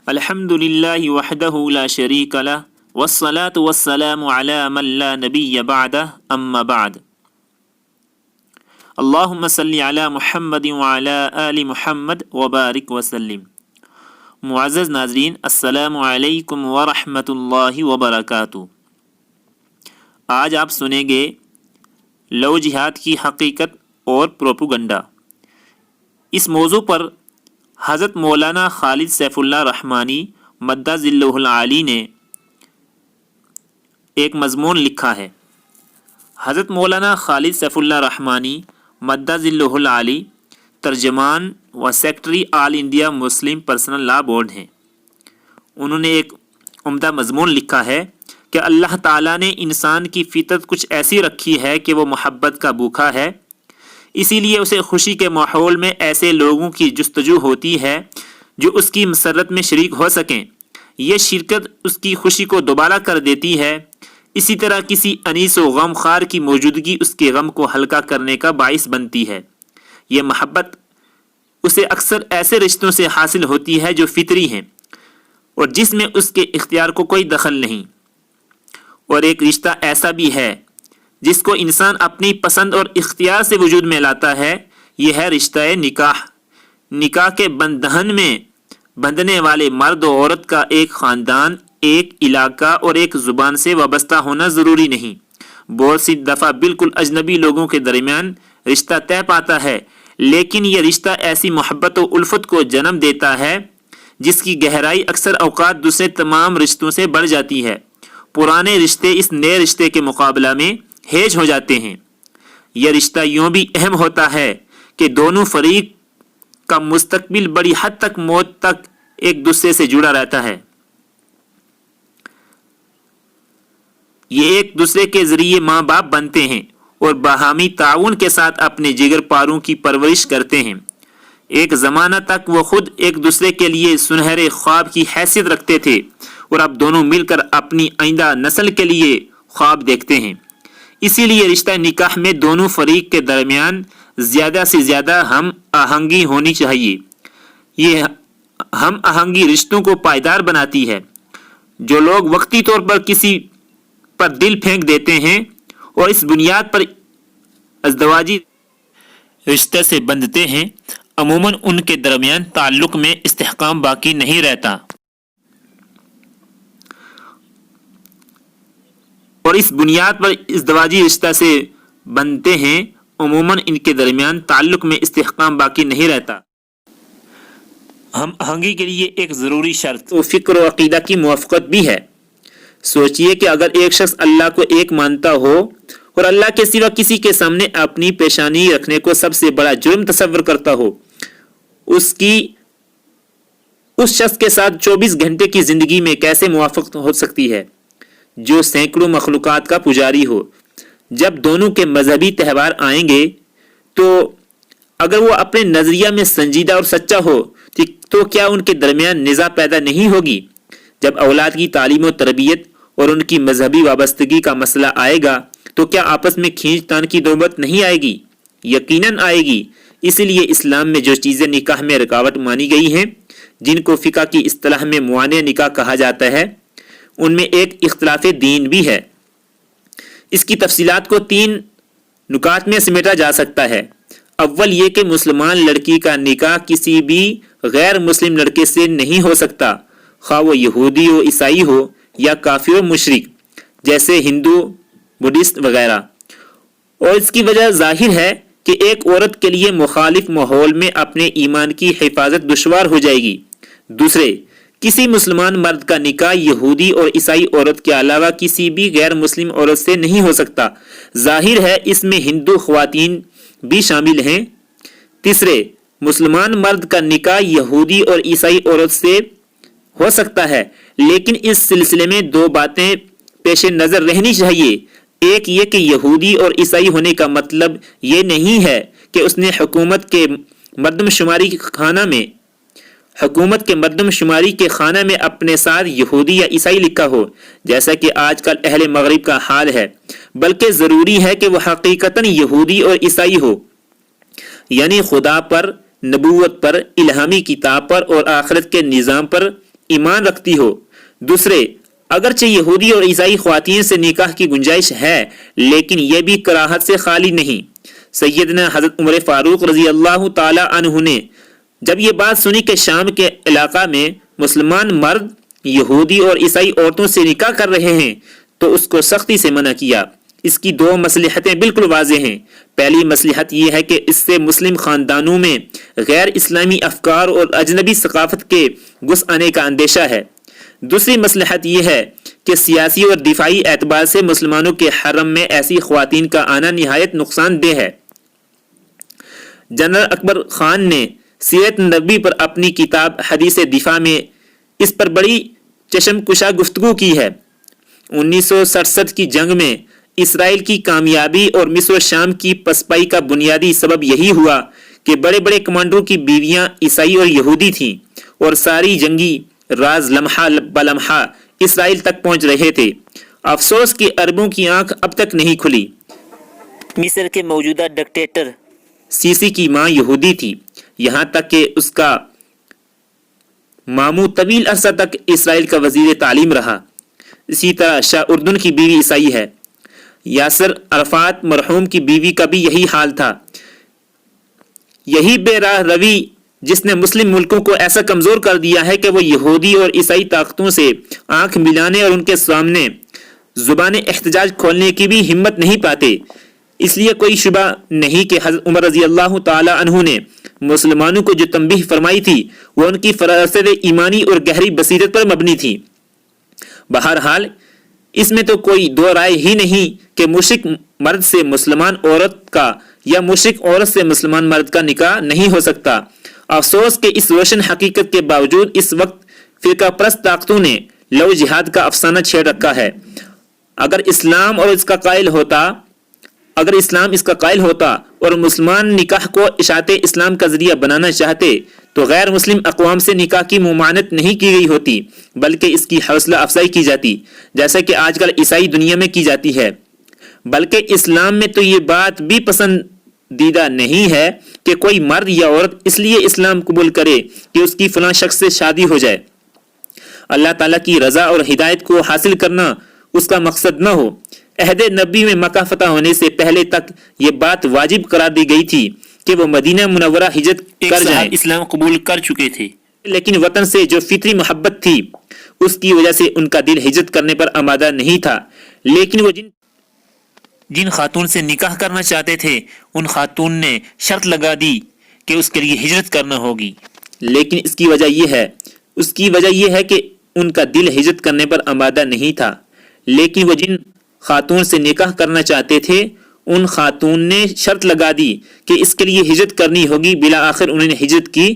الحمدللہ وحدہ لا شریک لہ والصلاة والسلام علی من لا نبی بعدہ اما بعد اللہم صلی علی محمد وعلی آل محمد وبارک وسلم۔ معزز ناظرین، السلام علیکم ورحمۃ اللہ وبرکاتہ۔ آج آپ سنیں گے لو جہاد کی حقیقت اور پروپیگنڈا۔ اس موضوع پر حضرت مولانا خالد سیف اللہ رحمانی مدّ ظلہ العالی نے ایک مضمون لکھا ہے۔ حضرت مولانا خالد سیف اللہ رحمانی مدّ ظلہ العالی ترجمان و سیکرٹری آل انڈیا مسلم پرسنل لا بورڈ ہیں۔ انہوں نے ایک عمدہ مضمون لکھا ہے کہ اللہ تعالیٰ نے انسان کی فطرت کچھ ایسی رکھی ہے کہ وہ محبت کا بھوکا ہے، اسی لیے اسے خوشی کے ماحول میں ایسے لوگوں کی جستجو ہوتی ہے جو اس کی مسرت میں شریک ہو سکیں۔ یہ شرکت اس کی خوشی کو دوبارہ کر دیتی ہے۔ اسی طرح کسی انیس و غم خار کی موجودگی اس کے غم کو ہلکا کرنے کا باعث بنتی ہے۔ یہ محبت اسے اکثر ایسے رشتوں سے حاصل ہوتی ہے جو فطری ہیں اور جس میں اس کے اختیار کو کوئی دخل نہیں، اور ایک رشتہ ایسا بھی ہے جس کو انسان اپنی پسند اور اختیار سے وجود میں لاتا ہے۔ یہ ہے رشتہ نکاح۔ نکاح کے بندھن میں بندھنے والے مرد و عورت کا ایک خاندان، ایک علاقہ اور ایک زبان سے وابستہ ہونا ضروری نہیں۔ بہت سی دفعہ بالکل اجنبی لوگوں کے درمیان رشتہ طے پاتا ہے، لیکن یہ رشتہ ایسی محبت و الفت کو جنم دیتا ہے جس کی گہرائی اکثر اوقات دوسرے تمام رشتوں سے بڑھ جاتی ہے۔ پرانے رشتے اس نئے رشتے کے مقابلہ میں ہیج ہو جاتے ہیں۔ یہ رشتہ یوں بھی اہم ہوتا ہے کہ دونوں فریق کا مستقبل بڑی حد تک موت تک ایک دوسرے سے جڑا رہتا ہے۔ یہ ایک دوسرے کے ذریعے ماں باپ بنتے ہیں اور باہمی تعاون کے ساتھ اپنے جگر پاروں کی پرورش کرتے ہیں۔ ایک زمانہ تک وہ خود ایک دوسرے کے لیے سنہرے خواب کی حیثیت رکھتے تھے اور اب دونوں مل کر اپنی آئندہ نسل کے لیے خواب دیکھتے ہیں۔ اسی لیے رشتہ نکاح میں دونوں فریق کے درمیان زیادہ سے زیادہ ہم آہنگی ہونی چاہیے۔ یہ ہم آہنگی رشتوں کو پائیدار بناتی ہے۔ جو لوگ وقتی طور پر کسی پر دل پھینک دیتے ہیں اور اس بنیاد پر ازدواجی رشتے سے بندھتے ہیں، عموماً ان کے درمیان تعلق میں استحکام باقی نہیں رہتا، اور اس بنیاد پر ازدواجی رشتہ سے بنتے ہیں عموماً ان کے درمیان تعلق میں استحکام باقی نہیں رہتا۔ ہم آہنگی کے لیے ایک ضروری شرط فکر و عقیدہ کی موافقت بھی ہے۔ سوچئے کہ اگر ایک شخص اللہ کو ایک مانتا ہو اور اللہ کے سوا کسی کے سامنے اپنی پیشانی رکھنے کو سب سے بڑا جرم تصور کرتا ہو، اس شخص کے ساتھ 24 گھنٹے کی زندگی میں کیسے موافقت ہو سکتی ہے جو سینکڑوں مخلوقات کا پجاری ہو؟ جب دونوں کے مذہبی تہوار آئیں گے تو اگر وہ اپنے نظریہ میں سنجیدہ اور سچا ہو تو کیا ان کے درمیان نزاع پیدا نہیں ہوگی؟ جب اولاد کی تعلیم و تربیت اور ان کی مذہبی وابستگی کا مسئلہ آئے گا تو کیا آپس میں کھینچ تان کی نوبت نہیں آئے گی؟ یقیناً آئے گی۔ اسی لیے اسلام میں جو چیزیں نکاح میں رکاوٹ مانی گئی ہیں، جن کو فقہ کی اصطلاح میں موانع نکاح کہا جاتا ہے، ان میں ایک اختلاف دین بھی ہے۔ اس کی تفصیلات کو 3 نکات میں سمیٹا جا سکتا ہے۔ اول یہ کہ مسلمان لڑکی کا نکاح کسی بھی غیر مسلم لڑکے سے نہیں ہو سکتا، خواہ وہ یہودی ہو، عیسائی ہو یا کافر و مشرک جیسے ہندو، بدھسٹ وغیرہ۔ اور اس کی وجہ ظاہر ہے کہ ایک عورت کے لیے مخالف ماحول میں اپنے ایمان کی حفاظت دشوار ہو جائے گی۔ دوسرے، کسی مسلمان مرد کا نکاح یہودی اور عیسائی عورت کے علاوہ کسی بھی غیر مسلم عورت سے نہیں ہو سکتا۔ ظاہر ہے اس میں ہندو خواتین بھی شامل ہیں۔ تیسرے، مسلمان مرد کا نکاح یہودی اور عیسائی عورت سے ہو سکتا ہے، لیکن اس سلسلے میں 2 باتیں پیش نظر رہنی چاہیے۔ ایک یہ کہ یہودی اور عیسائی ہونے کا مطلب یہ نہیں ہے کہ اس نے حکومت کے مردم شماری کے خانہ میں اپنے ساتھ یہودی یا عیسائی لکھا ہو، جیسا کہ آج کل اہل مغرب کا حال ہے، بلکہ ضروری ہے کہ وہ حقیقتاً یہودی اور عیسائی ہو، یعنی خدا پر، نبوت پر، الہامی کتاب پر اور آخرت کے نظام پر ایمان رکھتی ہو۔ دوسرے، اگرچہ یہودی اور عیسائی خواتین سے نکاح کی گنجائش ہے لیکن یہ بھی کراہت سے خالی نہیں۔ سیدنا حضرت عمر فاروق رضی اللہ تعالی عنہ نے جب یہ بات سنی کہ شام کے علاقہ میں مسلمان مرد یہودی اور عیسائی عورتوں سے نکاح کر رہے ہیں تو اس کو سختی سے منع کیا۔ اس کی دو مصلحتیں بالکل واضح ہیں۔ پہلی مصلحت یہ ہے کہ اس سے مسلم خاندانوں میں غیر اسلامی افکار اور اجنبی ثقافت کے گھس آنے کا اندیشہ ہے۔ دوسری مصلحت یہ ہے کہ سیاسی اور دفاعی اعتبار سے مسلمانوں کے حرم میں ایسی خواتین کا آنا نہایت نقصان دہ ہے۔ جنرل اکبر خان نے سیرت نبوی پر اپنی کتاب حدیث دفاع میں اس پر بڑی چشم کشا گفتگو کی ہے۔ 1967 کی جنگ میں اسرائیل کی کامیابی اور مصر و شام کی پسپائی کا بنیادی سبب یہی ہوا کہ بڑے بڑے کمانڈروں کی بیویاں عیسائی اور یہودی تھیں اور ساری جنگی راز لمحہ بلمحہ اسرائیل تک پہنچ رہے تھے۔ افسوس کہ عربوں کی آنکھ اب تک نہیں کھلی۔ مصر کے موجودہ ڈکٹیٹر سیسی کی ماں یہودی تھی، یہاں تک کہ اس کا ماموں طویل عرصہ تک اسرائیل کا وزیر تعلیم رہا۔ اسی طرح شاہ اردن کی بیوی عیسائی ہے۔ یاسر عرفات مرحوم کی بیوی کا بھی یہی حال تھا۔ یہی بے راہ روی جس نے مسلم ملکوں کو ایسا کمزور کر دیا ہے کہ وہ یہودی اور عیسائی طاقتوں سے آنکھ ملانے اور ان کے سامنے زبان احتجاج کھولنے کی بھی ہمت نہیں پاتے۔ اس لیے کوئی شبہ نہیں کہ حضرت عمر رضی اللہ تعالی عنہ نے مسلمانوں کو جو تنبیہ فرمائی تھی وہ ان کی فراست ایمانی اور گہری بصیرت پر مبنی تھی۔ بہرحال اس میں تو کوئی دو رائے ہی نہیں کہ مشرک مرد سے مسلمان عورت کا یا مشرک عورت سے مسلمان مرد کا نکاح نہیں ہو سکتا۔ افسوس کہ اس روشن حقیقت کے باوجود اس وقت فرقہ پرست طاقتوں نے لو جہاد کا افسانہ چھیڑ رکھا ہے۔ اگر اسلام اس کا قائل ہوتا اور مسلمان نکاح کو اشاعت اسلام کا ذریعہ بنانا چاہتے تو غیر مسلم اقوام سے نکاح کی ممانعت نہیں کی گئی ہوتی بلکہ اس کی حوصلہ افزائی کی جاتی، جیسا کہ آج کل عیسائی دنیا میں کی جاتی ہے۔ بلکہ اسلام میں تو یہ بات بھی پسندیدہ نہیں ہے کہ کوئی مرد یا عورت اس لیے اسلام قبول کرے کہ اس کی فلاں شخص سے شادی ہو جائے۔ اللہ تعالیٰ کی رضا اور ہدایت کو حاصل کرنا اس کا مقصد نہ ہو۔ عہد نبی میں مکہ فتح ہونے سے پہلے تک یہ بات واجب قرار دی گئی تھی کہ وہ مدینہ منورہ ہجرت کر جائیں۔ اسلام قبول کر چکے تھے لیکن وطن سے جو فطری محبت تھی اس کی وجہ سے ان کا دل ہجرت کرنے پر آمادہ نہیں تھا، لیکن وہ جن خاتون سے نکاح کرنا چاہتے تھے ان خاتون نے شرط لگا دی کہ اس کے لیے ہجرت کرنا ہوگی۔ لیکن اس کی وجہ یہ ہے کہ ان کا دل ہجرت کرنے پر آمادہ نہیں تھا، لیکن وہ جن خاتون سے نکاح کرنا چاہتے تھے ان خاتون نے شرط لگا دی کہ اس کے لیے ہجرت کرنی ہوگی۔ بالآخر انہوں نے ہجرت کی۔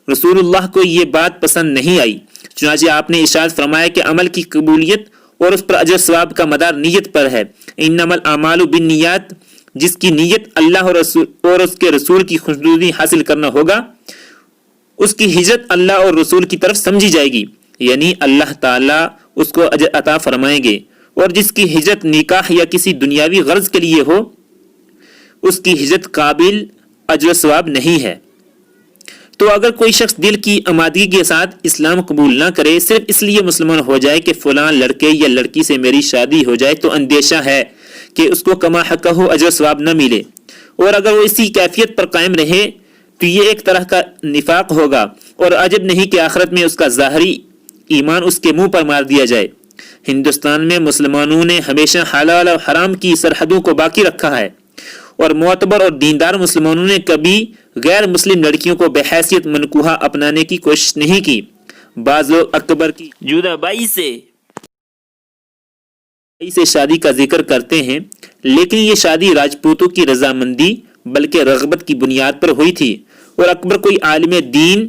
رسول اللہ کو یہ بات پسند نہیں آئی، چنانچہ آپ نے ارشاد فرمایا کہ عمل کی قبولیت اور اس پر اجر ثواب کا مدار نیت پر ہے۔ انما الاعمال بالنیات، جس کی نیت اللہ اور اس کے رسول کی خوشنودی حاصل کرنا ہوگا اس کی ہجرت اللہ اور رسول کی طرف سمجھی جائے گی، یعنی اللہ تعالیٰ اس کو اجر عطا فرمائیں گے۔ اور جس کی ہجرت نکاح یا کسی دنیاوی غرض کے لیے ہو اس کی ہجرت قابل اجر و ثواب نہیں ہے۔ تو اگر کوئی شخص دل کی آمادگی کے ساتھ اسلام قبول نہ کرے صرف اس لیے مسلمان ہو جائے کہ فلاں لڑکے یا لڑکی سے میری شادی ہو جائے تو اندیشہ ہے کہ اس کو کما حقہ اجر و ثواب نہ ملے، اور اگر وہ اسی کیفیت پر قائم رہے تو یہ ایک طرح کا نفاق ہوگا، اور عجب نہیں کہ آخرت میں اس کا ظاہری ایمان اس کے منہ پر مار دیا جائے۔ ہندوستان میں مسلمانوں نے ہمیشہ حلال اور حرام کی سرحدوں کو باقی رکھا ہے، اور معتبر اور دیندار مسلمانوں نے کبھی غیر مسلم لڑکیوں کو بحیثیت منکوحہ اپنانے کی کوشش نہیں کی۔ بعض لوگ اکبر کی جودہ بائی سے شادی کا ذکر کرتے ہیں، لیکن یہ شادی راجپوتوں کی رضامندی بلکہ رغبت کی بنیاد پر ہوئی تھی، اور اکبر کوئی عالم دین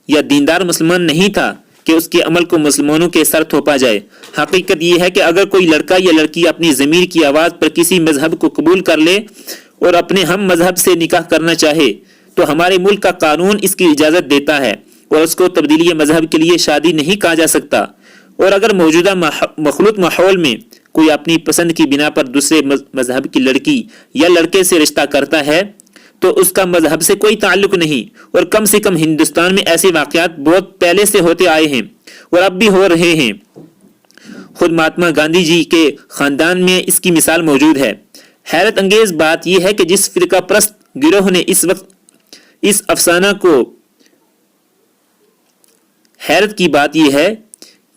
یا دیندار مسلمان نہیں تھا کہ اس کے عمل کو مسلمانوں کے سر تھوپا جائے۔ حقیقت یہ ہے کہ اگر کوئی لڑکا یا لڑکی اپنی ضمیر کی آواز پر کسی مذہب کو قبول کر لے اور اپنے ہم مذہب سے نکاح کرنا چاہے تو ہمارے ملک کا قانون اس کی اجازت دیتا ہے، اور اس کو تبدیلی مذہب کے لیے شادی نہیں کہا جا سکتا۔ اور اگر موجودہ مخلوط ماحول میں کوئی اپنی پسند کی بنا پر دوسرے مذہب کی لڑکی یا لڑکے سے رشتہ کرتا ہے تو اس کا مذہب سے کوئی تعلق نہیں، اور کم سے کم ہندوستان میں ایسے واقعات بہت پہلے سے ہوتے آئے ہیں اور اب بھی ہو رہے ہیں۔ خود مہاتما گاندھی جی کے خاندان میں اس کی مثال موجود ہے۔ حیرت انگیز بات یہ ہے کہ جس فرقہ پرست گروہ نے اس وقت اس افسانہ کو حیرت کی بات یہ ہے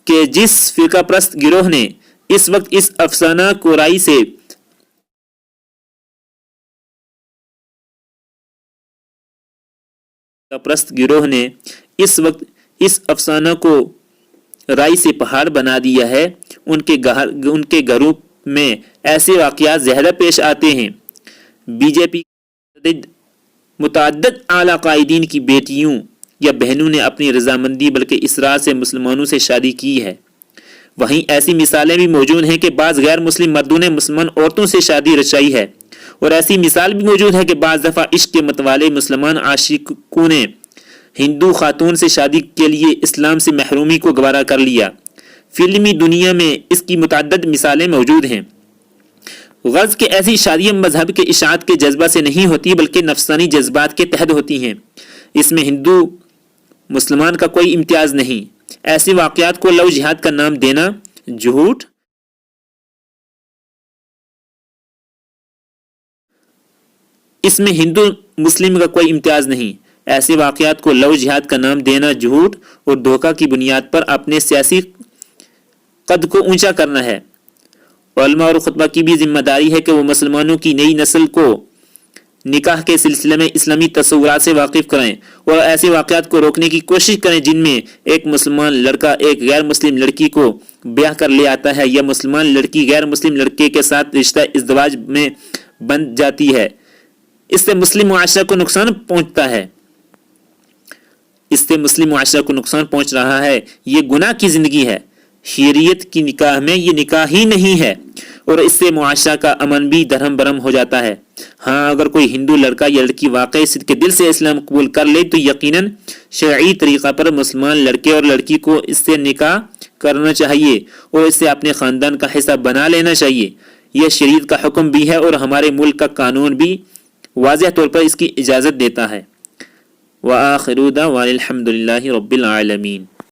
کہ جس فرقہ پرست گروہ نے اس وقت اس افسانہ کو رائی سے پرست گروہ نے اس وقت اس افسانہ کو رائی سے پہاڑ بنا دیا ہے، ان کے گھروں میں ایسے واقعات زیادہ پیش آتے ہیں۔ بی جے پی متعدد اعلیٰ قائدین کی بیٹیوں یا بہنوں نے اپنی رضامندی بلکہ اصرار سے مسلمانوں سے شادی کی ہے۔ وہیں ایسی مثالیں بھی موجود ہیں کہ بعض غیر مسلم مردوں نے مسلمان عورتوں سے شادی رچائی ہے، اور ایسی مثال بھی موجود ہے کہ بعض دفعہ عشق کے متوالے مسلمان عاشقوں نے ہندو خاتون سے شادی کے لیے اسلام سے محرومی کو گوارا کر لیا۔ فلمی دنیا میں اس کی متعدد مثالیں موجود ہیں۔ غرض کہ ایسی شادیاں مذہب کے اشاعت کے جذبہ سے نہیں ہوتی بلکہ نفسانی جذبات کے تحت ہوتی ہیں۔ اس میں ہندو مسلمان کا کوئی امتیاز نہیں۔ ایسے واقعات کو لو جہاد کا نام دینا جھوٹ اس میں ہندو مسلم کا کوئی امتیاز نہیں۔ ایسے واقعات کو لو جہاد کا نام دینا جھوٹ اور دھوکہ کی بنیاد پر اپنے سیاسی قد کو اونچا کرنا ہے۔ علماء اور خطبہ کی بھی ذمہ داری ہے کہ وہ مسلمانوں کی نئی نسل کو نکاح کے سلسلے میں اسلامی تصورات سے واقف کریں اور ایسے واقعات کو روکنے کی کوشش کریں جن میں ایک مسلمان لڑکا ایک غیر مسلم لڑکی کو بیاہ کر لے آتا ہے یا مسلمان لڑکی غیر مسلم لڑکے کے ساتھ رشتہ ازدواج میں بن جاتی ہے۔ اس سے مسلم معاشرہ کو نقصان پہنچتا ہے، اس سے مسلم معاشرہ کو نقصان پہنچ رہا ہے۔ یہ گناہ کی زندگی ہے۔ شریعت کی نکاح میں یہ نکاح ہی نہیں ہے، اور اس سے معاشرہ کا امن بھی درہم برہم ہو جاتا ہے۔ ہاں، اگر کوئی ہندو لڑکا یا لڑکی واقعی صدق دل سے اسلام قبول کر لے تو یقیناً شرعی طریقہ پر مسلمان لڑکے اور لڑکی کو اس سے نکاح کرنا چاہیے اور اس سے اپنے خاندان کا حصہ بنا لینا چاہیے۔ یہ شریعت کا حکم بھی ہے اور ہمارے ملک کا قانون بھی واضح طور پر اس کی اجازت دیتا ہے۔ وآخر دعوانا الحمد للہ رب العالمین۔